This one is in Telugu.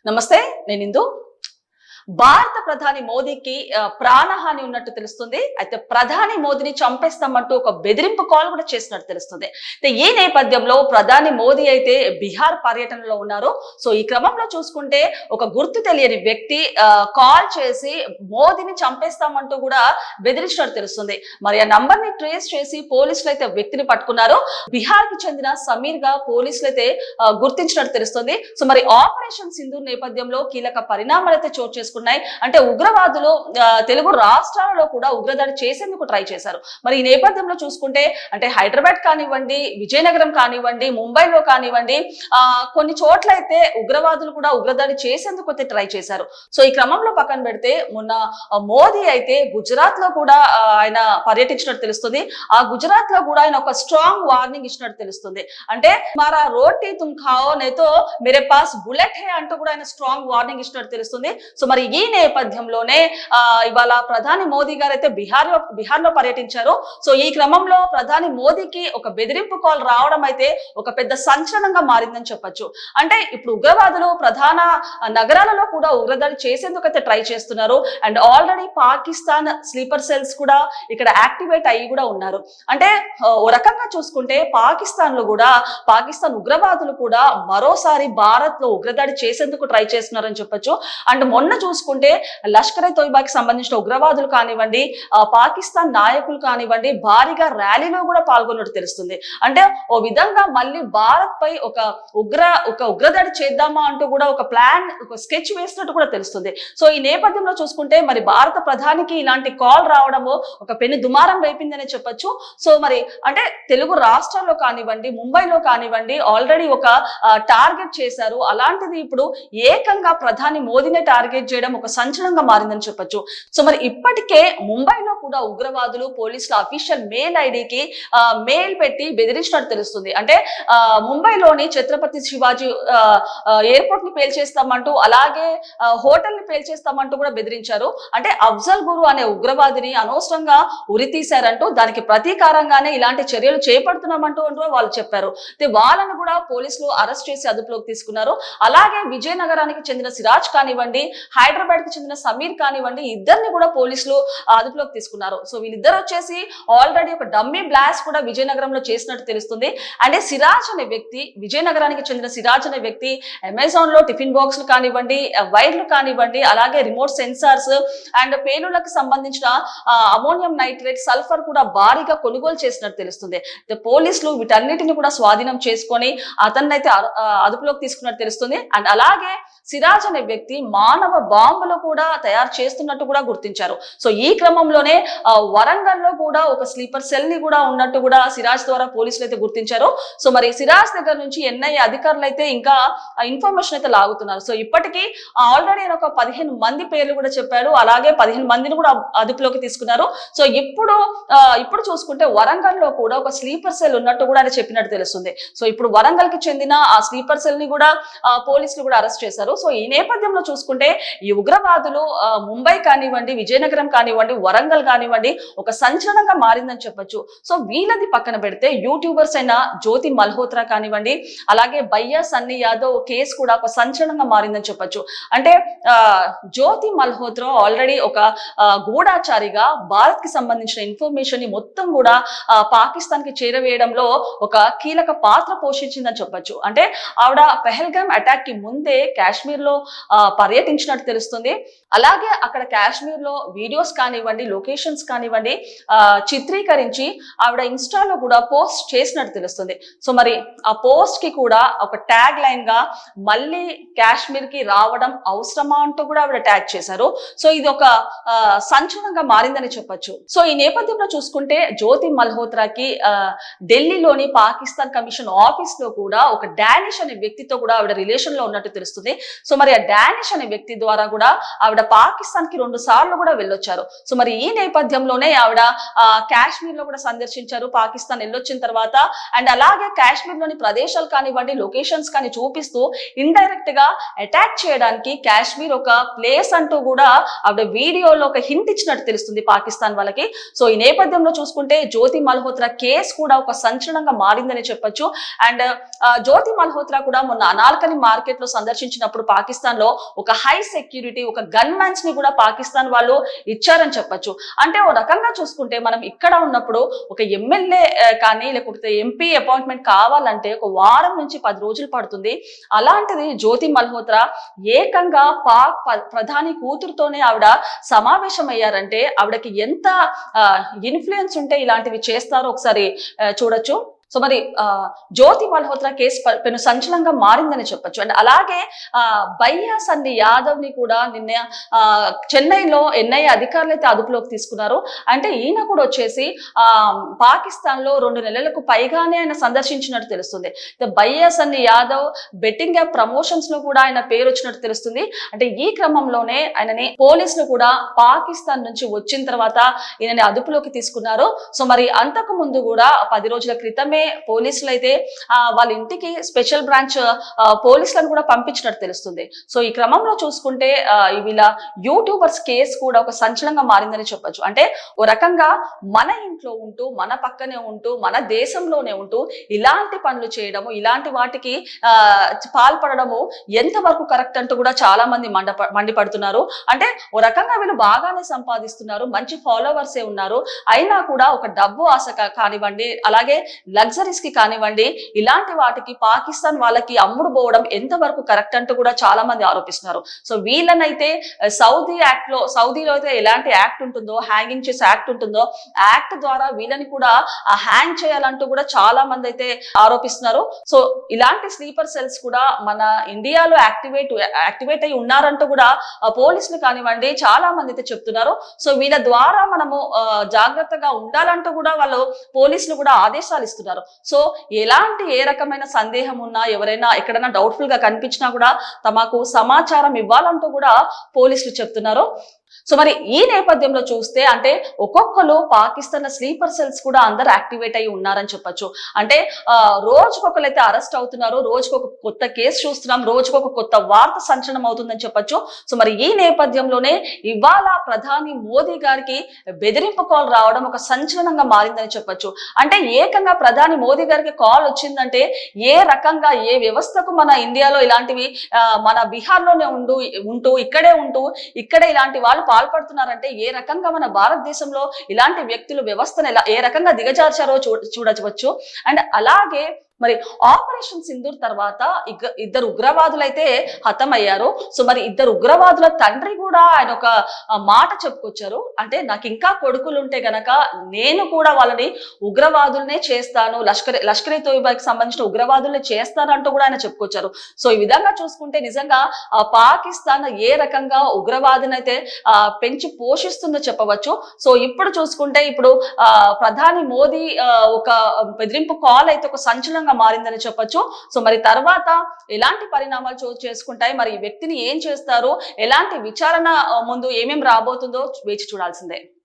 నమస్తే, నేను ఇందు. భారత ప్రధాని మోదీకి ప్రాణహాని ఉన్నట్టు తెలుస్తుంది. అయితే ప్రధాని మోదీని చంపేస్తామంటూ ఒక బెదిరింపు కాల్ కూడా చేసినట్టు తెలుస్తుంది. అయితే ఈ నేపథ్యంలో ప్రధాని మోదీ అయితే బీహార్ పర్యటనలో ఉన్నారు. సో ఈ క్రమంలో చూసుకుంటే ఒక గుర్తు తెలియని వ్యక్తి కాల్ చేసి మోదీని చంపేస్తామంటూ కూడా బెదిరించినట్టు తెలుస్తుంది. మరి ఆ నంబర్ ని ట్రేస్ చేసి పోలీసులు అయితే వ్యక్తిని పట్టుకున్నారు. బీహార్ కి చెందిన సమీర్ గా పోలీసులు అయితే గుర్తించినట్టు తెలుస్తుంది. సో మరి ఆపరేషన్ సింధూర్ నేపథ్యంలో కీలక పరిణామాలు అయితే చోటు చేసుకున్నాయి. అంటే ఉగ్రవాదులు తెలుగు రాష్ట్రాలలో కూడా ఉగ్రదాడి చేసేందుకు ట్రై చేశారు. మరి ఈ నేపథ్యంలో చూసుకుంటే అంటే హైదరాబాద్ కానివ్వండి, విజయనగరం కానివ్వండి, ముంబైలో కానివ్వండి, కొన్ని చోట్ల అయితే ఉగ్రవాదులు కూడా ఉగ్రదాడి చేసేందుకు అయితే ట్రై చేశారు. సో ఈ క్రమంలో పక్కన పెడితే మొన్న మోదీ అయితే గుజరాత్ లో కూడా ఆయన పర్యటించినట్టు తెలుస్తుంది. ఆ గుజరాత్ లో కూడా ఆయన ఒక స్ట్రాంగ్ వార్నింగ్ ఇచ్చినట్టు తెలుస్తుంది. అంటే మారా రోటీ తుమ్ ఖాओ నైతో మేరే పాస్ బుల్లెట్ హే అంటూ కూడా ఆయన స్ట్రాంగ్ వార్నింగ్ ఇచ్చినట్టు తెలుస్తుంది. సో మరి ఈ నేపథ్యంలోనే ఇవాళ ప్రధాని మోదీ గారు అయితే బీహార్ లో పర్యటించారు. సో ఈ క్రమంలో ప్రధాని మోదీకి ఒక బెదిరింపు కాల్ రావడం అయితే ఒక పెద్ద సంచలనంగా మారిందని చెప్పొచ్చు. అంటే ఇప్పుడు ఉగ్రవాదులు ప్రధాన నగరాలలో కూడా ఉగ్రదాడి చేసేందుకు అయితే ట్రై చేస్తున్నారు. And already Pakistan sleeper cells కూడా ఇక్కడ యాక్టివేట్ అయ్యి కూడా ఉన్నారు. అంటే ఓ రకంగా చూసుకుంటే పాకిస్తాన్ ఉగ్రవాదులు కూడా మరోసారి భారత్ లో ఉగ్రదాడి చేసేందుకు ట్రై చేస్తున్నారని చెప్పొచ్చు. అండ్ మొన్న చూసుకుంటే లష్కర్ తోయిబాకి సంబంధించిన ఉగ్రవాదులు కానివ్వండి, పాకిస్తాన్ నాయకులు కానివ్వండి, భారీగా ర్యాలీలో కూడా పాల్గొన్నట్టు తెలుస్తుంది. అంటే ఓ విధంగా మళ్ళీ భారత్ పై ఒక ఉగ్రదాడి చేద్దామా అంటూ కూడా ఒక ప్లాన్, ఒక స్కెచ్ వేసినట్టు కూడా తెలుస్తుంది. సో ఈ నేపథ్యంలో చూసుకుంటే మరి భారత ప్రధానికి ఇలాంటి కాల్ రావడము ఒక పెను దుమారం రేపిందనే చెప్పొచ్చు. సో మరి అంటే తెలుగు రాష్ట్రాల్లో కానివ్వండి, ముంబైలో కానివ్వండి ఆల్రెడీ ఒక టార్గెట్ చేశారు. అలాంటిది ఇప్పుడు ఏకంగా ప్రధాని మోదీనే టార్గెట్ చేయడం ఒక సంచలనంగా మారిందని చెప్పొచ్చు. సో మరి ఇప్పటికే ముంబైలో కూడా ఉగ్రవాదులు పోలీసుల అఫీషియల్ మెయిల్ ఐడికి మెయిల్ పెట్టి బెదిరించినట్టు తెలుస్తుంది. అంటే ముంబైలోని ఛత్రపతి శివాజీ ఎయిర్పోర్ట్ ని పేల్చేస్తామంటూ, అలాగే హోటల్ ని పేల్చేస్తామంటూ కూడా బెదిరించారు. అంటే అఫ్జల్ గురు అనే ఉగ్రవాదిని అనవసరంగా ఉరి తీశారంటూ దానికి ప్రతీకారంగానే ఇలాంటి చర్యలు చేపడుతున్నామంటూ వాళ్ళు చెప్పారు. వాళ్ళని కూడా పోలీసులు అరెస్ట్ చేసి అదుపులోకి తీసుకున్నారు. అలాగే విజయనగరానికి చెందిన సిరాజ్ కానివ్వండి, హైదరాబాద్ కి చెందిన సమీర్ కానివ్వండి, ఇద్దరిని కూడా పోలీసులు అదుపులోకి తీసుకున్నారు. సో వీళ్ళిద్దరు వచ్చేసి ఆల్రెడీ ఒక డమ్మీ బ్లాస్ట్ కూడా విజయనగరంలో చేసినట్టు తెలుస్తుంది. అంటే సిరాజ్ అనే వ్యక్తి, విజయనగరానికి చెందిన సిరాజ్ అనే వ్యక్తి అమెజాన్ లో టిఫిన్ బాక్స్లు కానివ్వండి, వైర్లు కానివ్వండి, అలాగే రిమోట్ సెన్సార్స్ అండ్ పేలుళ్లకు సంబంధించిన అమోనియం నైట్రేట్, సల్ఫర్ కూడా భారీగా కొనుగోలు చేసినట్టు తెలుస్తుంది. పోలీసులు వీటన్నిటిని కూడా స్వాధీనం చేసుకొని అతన్నైతే అదుపులోకి తీసుకున్నట్టు తెలుస్తుంది. అండ్ అలాగే సిరాజ్ అనే వ్యక్తి మానవ బాంబులు కూడా తయారు చేస్తున్నట్టు కూడా గుర్తించారు. సో ఈ క్రమంలోనే వరంగల్ లో కూడా ఒక స్లీపర్ సెల్ ని కూడా ఉన్నట్టు కూడా సిరాజ్ ద్వారా పోలీసులు అయితే గుర్తించారు. సో మరి సిరాజ్ దగ్గర నుంచి ఎన్ఐఏ అధికారులు అయితే ఇంకా ఇన్ఫర్మేషన్ అయితే లాగుతున్నారు. సో ఇప్పటికీ ఆల్రెడీ ఆయన ఒక 15 మంది పేర్లు కూడా చెప్పాడు. అలాగే 15 మందిని కూడా అదుపులోకి తీసుకున్నారు. సో ఇప్పుడు చూసుకుంటే వరంగల్ లో కూడా ఒక స్లీపర్ సెల్ ఉన్నట్టు కూడా ఆయన చెప్పినట్టు తెలుస్తుంది. సో ఇప్పుడు వరంగల్ కి చెందిన ఆ స్లీపర్ సెల్ ని కూడా పోలీసులు కూడా అరెస్ట్ చేశారు. సో ఈ నేపథ్యంలో చూసుకుంటే ఈ ఉగ్రవాదులు ముంబై కానివ్వండి, విజయనగరం కానివ్వండి, వరంగల్ కానివ్వండి ఒక సంచలనంగా మారిందని చెప్పొచ్చు. సో వీళ్ళది పక్కన పెడితే యూట్యూబర్స్ అయిన జ్యోతి మల్హోత్రా కానివ్వండి, అలాగే బయ్యా సన్నీ యాదవ్ కేసు కూడా ఒక సంచలనంగా మారిందని చెప్పొచ్చు. అంటే జ్యోతి మల్హోత్రా ఆల్రెడీ ఒక గూఢాచారిగా భారత్ కి సంబంధించిన ఇన్ఫర్మేషన్ ని మొత్తం కూడా పాకిస్తాన్ కి చేరవేయడంలో ఒక కీలక పాత్ర పోషించిందని చెప్పొచ్చు. అంటే ఆవిడ పెహల్గామ్ అటాక్ కి ముందే కాశ్మీర్ లో పర్యటించినట్టు తెలుస్తుంది. అలాగే అక్కడ కాశ్మీర్ లో వీడియోస్ కానివ్వండి, లొకేషన్స్ కానివ్వండి చిత్రీకరించి ఆవిడ ఇన్స్టాలో కూడా పోస్ట్ చేసినట్టు తెలుస్తుంది. సో మరి ఆ పోస్ట్ కి కూడా ఒక ట్యాగ్ లైన్ గా మళ్ళీ కాశ్మీర్ కి రావడం అవసరమా అంటూ కూడా ఆవిడ ట్యాగ్ చేశారు. సో ఇది ఒక సంచలనంగా మారిందని చెప్పొచ్చు. సో ఈ నేపథ్యంలో చూసుకుంటే జ్యోతి మల్హోత్రాకి ఢిల్లీలోని పాకిస్తాన్ కమిషన్ ఆఫీస్ లో కూడా ఒక డానిష్ అనే వ్యక్తితో కూడా ఆవిడ రిలేషన్ లో ఉన్నట్టు తెలుస్తుంది. సో మరి ఆ డానిష్ అనే వ్యక్తి ద్వారా ద్వారా కూడా ఆవిడ పాకిస్తాన్ కి 2 సార్లు కూడా వెళ్ళొచ్చారు. సో మరి ఈ నేపథ్యంలోనే ఆవిడ కాశ్మీర్ లో కూడా సందర్శించారు. పాకిస్తాన్ వెళ్ళొచ్చిన తర్వాత అండ్ అలాగే కాశ్మీర్ లోని ప్రదేశాలు కానివ్వండి, లొకేషన్స్ కానీ చూపిస్తూ ఇండైరెక్ట్ గా అటాక్ చేయడానికి కాశ్మీర్ ఒక ప్లేస్ అంటూ కూడా ఆవిడ వీడియోలో ఒక హింట్ ఇచ్చినట్టు తెలుస్తుంది పాకిస్తాన్ వాళ్ళకి. సో ఈ నేపథ్యంలో చూసుకుంటే జ్యోతి మల్హోత్రా కేసు కూడా ఒక సంచలనంగా మారిందని చెప్పొచ్చు. అండ్ జ్యోతి మల్హోత్రా కూడా మొన్న అనాల్కలి మార్కెట్ లో సందర్శించినప్పుడు పాకిస్తాన్ లో ఒక హై సెక్యూరిటీ ఒక గన్ మ్యాన్స్ ని కూడా పాకిస్తాన్ వాళ్ళు ఇచ్చారని చెప్పొచ్చు. అంటే ఓ రకంగా చూసుకుంటే మనం ఇక్కడ ఉన్నప్పుడు ఒక ఎమ్మెల్యే కానీ లేకపోతే ఎంపీ అపాయింట్మెంట్ కావాలంటే ఒక వారం నుంచి 10 రోజులు పడుతుంది. అలాంటిది జ్యోతి మల్హోత్రా ఏకంగా పాక్ ప్రధాని కూతురుతోనే ఆవిడ సమావేశం అయ్యారంటే ఆవిడకి ఎంత ఇన్ఫ్లుయెన్స్ ఉంటే ఇలాంటివి చేస్తారో ఒకసారి చూడొచ్చు. సో మరి జ్యోతి మల్హోత్రా కేసు పెను సంచలనంగా మారిందని చెప్పొచ్చు. అండ్ అలాగే భయ్యా సన్ని యాదవ్ ని కూడా నిన్న చెన్నైలో ఎన్ఐఏ అధికారులు అయితే అదుపులోకి తీసుకున్నారు. అంటే ఈయన కూడా వచ్చేసి పాకిస్తాన్ లో 2 నెలలకు పైగానే ఆయన సందర్శించినట్టు తెలుస్తుంది. భయ్యా సన్ని యాదవ్ బెట్టింగ్ యాప్ ప్రమోషన్స్ లో కూడా ఆయన పేరు వచ్చినట్టు తెలుస్తుంది. అంటే ఈ క్రమంలోనే ఆయనని పోలీసులు కూడా పాకిస్తాన్ నుంచి వచ్చిన తర్వాత ఈయనని అదుపులోకి తీసుకున్నారు. సో మరి అంతకు ముందు కూడా 10 రోజుల క్రితమే పోలీసులు అయితే వాళ్ళ ఇంటికి స్పెషల్ బ్రాంచ్ పోలీసులను కూడా పంపించినట్టు తెలుస్తుంది. సో ఈ క్రమంలో చూసుకుంటే వీళ్ళ యూట్యూబర్స్ కేసు కూడా ఒక సంచలనంగా మారిందని చెప్పొచ్చు. అంటే ఓ రకంగా మన ఇంట్లో ఉంటూ మన పక్కనే ఉంటూ మన దేశంలోనే ఉంటూ ఇలాంటి పనులు చేయడము ఇలాంటి వాటికి పాల్పడము ఎంతవరకు కరెక్ట్ అంటూ కూడా చాలా మంది మండిపడుతున్నారు. అంటే ఓ రకంగా వీళ్ళు బాగానే సంపాదిస్తున్నారు, మంచి ఫాలోవర్సే ఉన్నారు, అయినా కూడా ఒక డబ్బు ఆశ కానివ్వండి అలాగే లగ్జరీస్ కి కానివ్వండి ఇలాంటి వాటికి పాకిస్తాన్ వాళ్ళకి అమ్ముడు పోవడం ఎంతవరకు కరెక్ట్ అంటూ కూడా చాలా మంది ఆరోపిస్తున్నారు. సో వీళ్ళనైతే సౌదీలో అయితే ఎలాంటి యాక్ట్ ఉంటుందో హ్యాంగింగ్ చేసే యాక్ట్ ఉంటుందో యాక్ట్ ద్వారా వీళ్ళని కూడా హ్యాంగ్ చేయాలంటూ కూడా చాలా మంది అయితే ఆరోపిస్తున్నారు. సో ఇలాంటి స్లీపర్ సెల్స్ కూడా మన ఇండియాలో యాక్టివేట్ అయి ఉన్నారంటూ కూడా పోలీసులు కానివ్వండి చాలా మంది అయితే చెప్తున్నారు. సో వీళ్ళ ద్వారా మనము జాగ్రత్తగా ఉండాలంటూ కూడా వాళ్ళు పోలీసులు కూడా ఆదేశాలు ఇస్తున్నారు. సో ఏ రకమైన సందేహం ఉన్నా ఎవరైనా ఎక్కడైనా డౌట్ఫుల్ గా కనిపించినా కూడా తమకు సమాచారం ఇవ్వాలంటూ కూడా పోలీసులు చెప్తున్నారు. సో మరి ఈ నేపథ్యంలో చూస్తే అంటే ఒక్కొక్కరు పాకిస్తాన్ స్లీపర్ సెల్స్ కూడా అందరు యాక్టివేట్ అయి ఉన్నారని చెప్పొచ్చు. అంటే రోజుకొకరు అయితే అరెస్ట్ అవుతున్నారు, రోజుకొక కొత్త కేసు చూస్తున్నాం, రోజుకొక కొత్త వార్త సంచలనం అవుతుందని చెప్పొచ్చు. సో మరి ఈ నేపథ్యంలోనే ఇవాళ ప్రధాని మోదీ గారికి బెదిరింపు కాల్ రావడం ఒక సంచలనంగా మారిందని చెప్పొచ్చు. అంటే ఏకంగా ప్రధాని మోదీ గారికి కాల్ వచ్చిందంటే ఏ రకంగా ఏ వ్యవస్థకు మన ఇండియాలో ఇలాంటివి మన బీహార్ లోనే ఉంటూ ఇక్కడే ఇలాంటి వాళ్ళు పాల్పడుతున్నారంటే ఏ రకంగా మన భారతదేశంలో ఇలాంటి వ్యక్తులు వ్యవస్థను ఏ రకంగా దిగజార్చారో చూడవచ్చు. అండ్ అలాగే మరి ఆపరేషన్ సింధూర్ తర్వాత ఇద్దరు ఉగ్రవాదులు అయితే హతమయ్యారు. సో మరి ఇద్దరు ఉగ్రవాదుల తండ్రి కూడా ఆయన ఒక మాట చెప్పుకొచ్చారు. అంటే నాకు ఇంకా కొడుకులు ఉంటే గనక నేను కూడా వాళ్ళని ఉగ్రవాదులనే చేస్తాను, లష్కర్ తోయిబాకి సంబంధించిన ఉగ్రవాదులనే చేస్తాను అంటూ కూడా ఆయన చెప్పుకొచ్చారు. సో ఈ విధంగా చూసుకుంటే నిజంగా పాకిస్తాన్ ఏ రకంగా ఉగ్రవాదిని అయితే పెంచి పోషిస్తుందో చెప్పవచ్చు. సో ఇప్పుడు చూసుకుంటే ప్రధాని మోదీ ఒక బెదిరింపు కాల్ అయితే ఒక సంచలనం మారిందని చెప్పొచ్చు. సో మరి తర్వాత ఎలాంటి పరిణామాలు చోటు చేసుకుంటాయి, మరి ఈ వ్యక్తిని ఏం చేస్తారు, ఎలాంటి విచారణ ముందు ఏమేం రాబోతుందో వేచి చూడాల్సిందే.